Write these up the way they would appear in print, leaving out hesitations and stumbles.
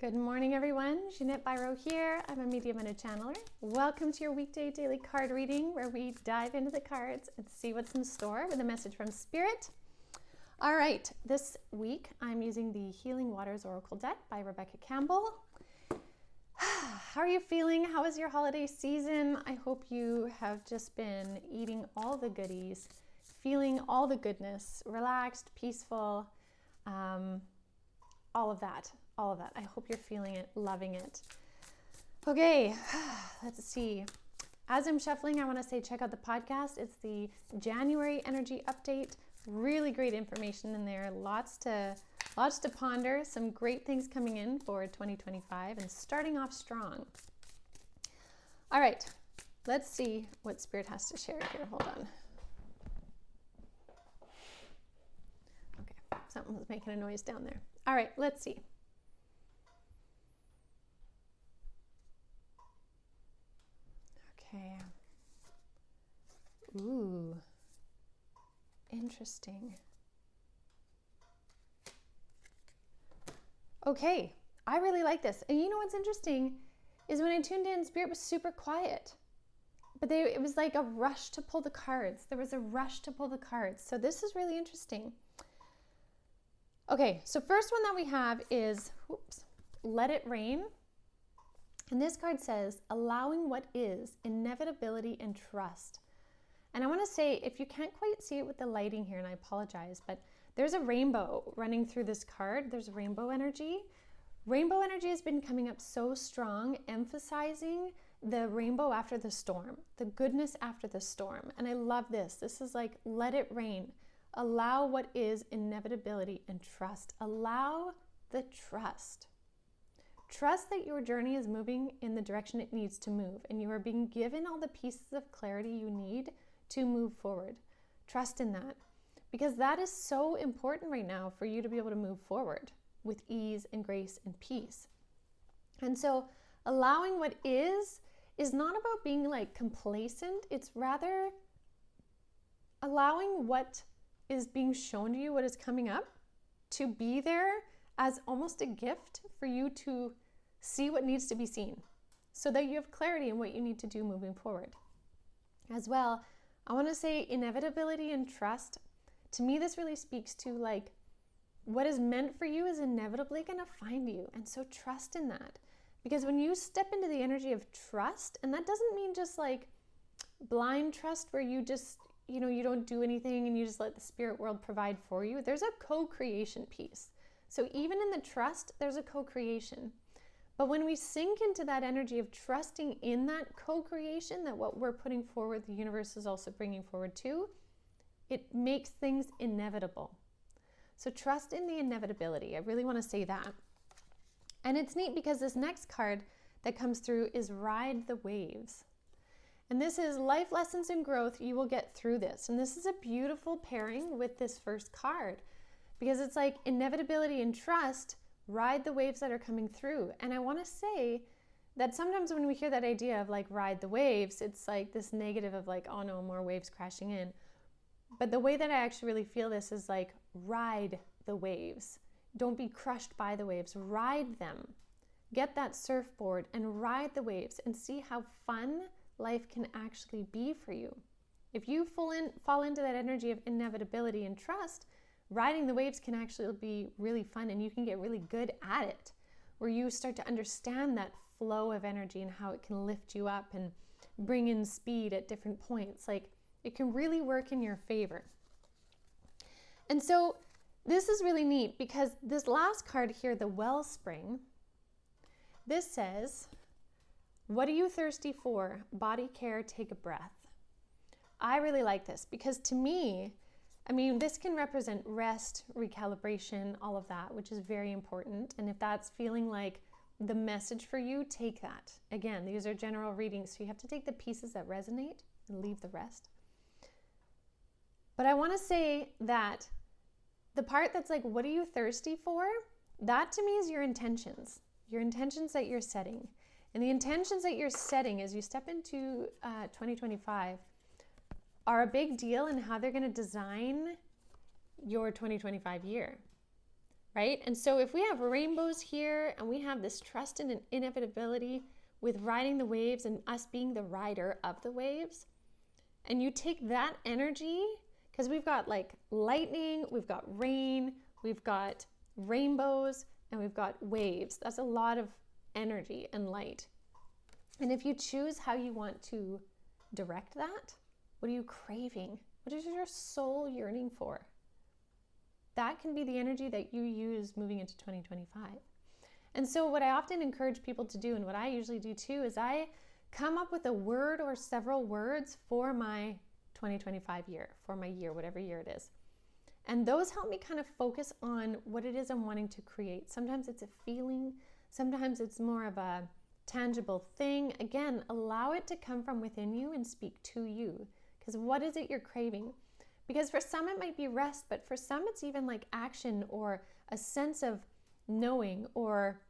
Good morning, everyone. Jeanette Biro here. I'm a medium and a channeler. Welcome to your weekday daily card reading where we dive into the cards and see what's in store with a message from Spirit. All right, this week I'm using the Healing Waters Oracle deck by Rebecca Campbell. How are you feeling? How was your holiday season? I hope you have just been eating all the goodies, feeling all the goodness, relaxed, peaceful, all of that. I hope you're feeling it, loving it. Okay, let's see. As I'm shuffling, I want to say check out the podcast. It's the January energy update. Really great information in there. Lots to ponder. Some great things coming in for 2025 and starting off strong. All right, let's see what Spirit has to share here. Hold on. Okay, something's making a noise down there. All right, let's see. Okay. Ooh. Interesting. Okay. I really like this. And you know what's interesting is when I tuned in, Spirit was super quiet. But it was like a rush to pull the cards. There was a rush to pull the cards. So this is really interesting. Okay, so first one that we have is, Let It Rain. And this card says, allowing what is, inevitability and trust. And I want to say, if you can't quite see it with the lighting here, and I apologize, but there's a rainbow running through this card. There's rainbow energy. Rainbow energy has been coming up so strong, emphasizing the rainbow after the storm, the goodness after the storm. And I love this. This is like, let it rain. Allow what is, inevitability and trust. Allow the trust. Trust that your journey is moving in the direction it needs to move, and you are being given all the pieces of clarity you need to move forward. Trust in that, because that is so important right now for you to be able to move forward with ease and grace and peace. And so allowing what is not about being like complacent. It's rather allowing what is being shown to you, what is coming up, to be there as almost a gift for you to see what needs to be seen so that you have clarity in what you need to do moving forward. As well, I want to say inevitability and trust. To me, this really speaks to like what is meant for you is inevitably going to find you. And so trust in that. Because when you step into the energy of trust, and that doesn't mean just like blind trust where you just, you don't do anything and you just let the spirit world provide for you. There's a co-creation piece. So even in the trust, there's a co-creation. But when we sink into that energy of trusting in that co-creation, that what we're putting forward, the universe is also bringing forward too, it makes things inevitable. So trust in the inevitability. I really want to say that. And it's neat because this next card that comes through is Ride the Waves. And this is life lessons and growth. You will get through this. And this is a beautiful pairing with this first card, because it's like inevitability and trust, ride the waves that are coming through. And I want to say that sometimes when we hear that idea of like ride the waves, it's like this negative of like, oh no, more waves crashing in. But the way that I actually really feel this is like ride the waves. Don't be crushed by the waves. Ride them. Get that surfboard and ride the waves and see how fun life can actually be for you. If you fall into that energy of inevitability and trust, riding the waves can actually be really fun, and you can get really good at it, where you start to understand that flow of energy and how it can lift you up and bring in speed at different points. Like it can really work in your favor. And so this is really neat because this last card here, the Wellspring, this says, what are you thirsty for? Body care, take a breath. I really like this because to me, this can represent rest, recalibration, all of that, which is very important. And if that's feeling like the message for you, take that. Again, these are general readings, so you have to take the pieces that resonate and leave the rest. But I want to say that the part that's like, what are you thirsty for? That to me is your intentions that you're setting. And the intentions that you're setting as you step into 2025 are a big deal in how they're going to design your 2025 year. right? And so if we have rainbows here and we have this trust and an inevitability with riding the waves and us being the rider of the waves, and you take that energy, because we've got like lightning, we've got rain, we've got rainbows, and we've got waves. That's a lot of energy and light. And if you choose how you want to direct that, what are you craving? What is your soul yearning for? That can be the energy that you use moving into 2025. And so what I often encourage people to do, and what I usually do too, is I come up with a word or several words for my 2025 year, for my year, whatever year it is. And those help me kind of focus on what it is I'm wanting to create. Sometimes it's a feeling, sometimes it's more of a tangible thing. Again, allow it to come from within you and speak to you. Because what is it you're craving? Because for some it might be rest, but for some it's even like action or a sense of knowing, or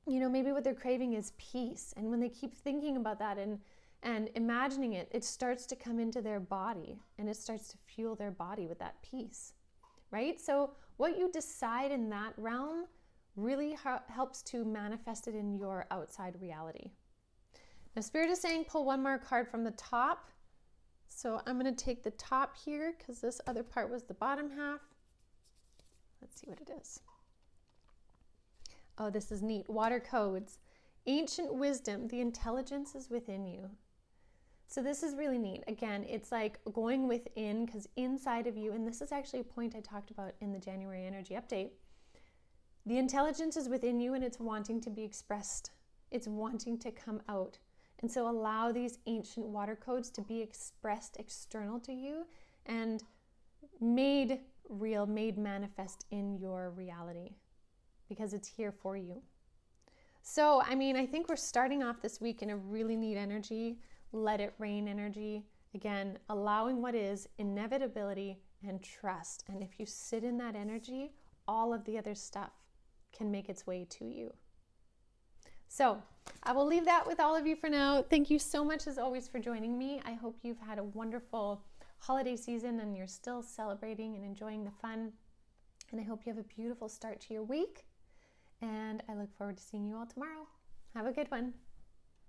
maybe what they're craving is peace. And when they keep thinking about that and imagining it, it starts to come into their body and it starts to fuel their body with that peace, right? So what you decide in that realm really helps to manifest it in your outside reality. Now, Spirit is saying pull one more card from the top. So I'm going to take the top here because this other part was the bottom half. Let's see what it is. Oh, this is neat. Water codes. Ancient wisdom. The intelligence is within you. So this is really neat. Again, it's like going within, because inside of you, and this is actually a point I talked about in the January energy update, the intelligence is within you and it's wanting to be expressed. It's wanting to come out. And so allow these ancient water codes to be expressed external to you and made real, made manifest in your reality, because it's here for you. So, I think we're starting off this week in a really neat energy, let it rain energy. Again, allowing what is, inevitability and trust. And if you sit in that energy, all of the other stuff can make its way to you. So I will leave that with all of you for now. Thank you so much as always for joining me. I hope you've had a wonderful holiday season and you're still celebrating and enjoying the fun. And I hope you have a beautiful start to your week. And I look forward to seeing you all tomorrow. Have a good one.